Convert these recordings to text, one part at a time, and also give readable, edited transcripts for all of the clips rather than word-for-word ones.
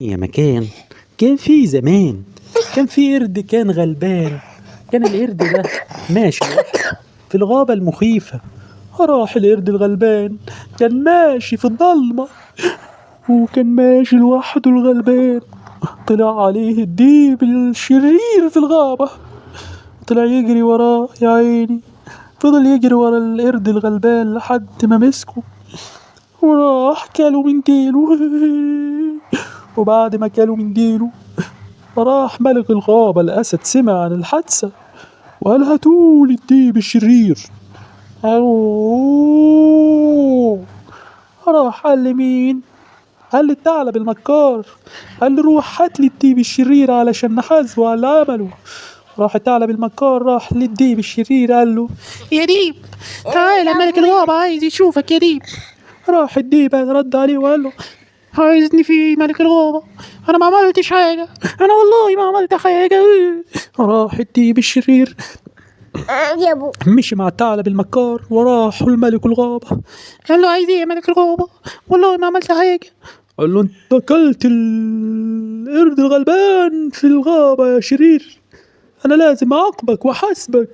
يا مكان كان في زمان، كان في قرد كان غلبان. كان القرد ده ماشي في الغابة المخيفة. راح القرد الغلبان كان ماشي في الضلمة، وكان ماشي لوحده الغلبان. طلع عليه الديب الشرير في الغابة، طلع يجري وراه يا عيني. فضل يجري ورا القرد الغلبان لحد ما مسكه وراح كاله من ديله. وبعد ما كاله من ديله راح ملك الغابة الأسد سمع عن الحادثة وقال هاتولي الديب الشرير. أوه. راح قال لمين؟ قال للثعلب المكار، قال له روح هاتلي الديب الشرير علشان نحاسبه على اللي عمله. راح الثعلب المكار راح للديب الشرير قال له يا ديب تعالى ملك الغابة عايز يشوفك يا ديب. راح الديب رد عليه وقال له عايزني في ملك الغابة؟ أنا ما عملتش حاجة، أنا والله ما عملت حاجة. راح الديب الشرير يا ابو مشي مع الثعلب المكار وراحوا لملك الغابة. قال له عايز ايه يا ملك الغابة؟ والله ما عملت حاجة. قال له انت اكلت القرد الغلبان في الغابة يا شرير، انا لازم اعاقبك واحاسبك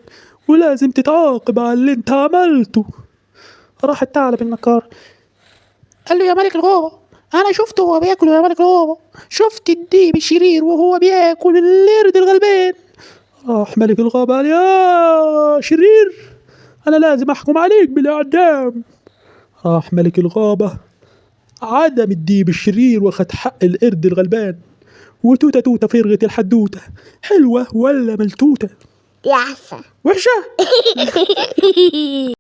ولازم تتعاقب على اللي انت عملته. راح الثعلب المكار قال له يا ملك الغابة انا شفته وهو بياكل يا ملك الغابة، شفت الديب الشرير وهو بياكل القرد الغلبان. راح ملك الغابة قال يا شرير أنا لازم أحكم عليك بالإعدام. راح ملك الغابة عدم الديب الشرير واخد حق القرد الغلبان. وتوتة توتة فرغت الحدوتة، حلوة ولا ملتوتة؟ يا عفة وحشة.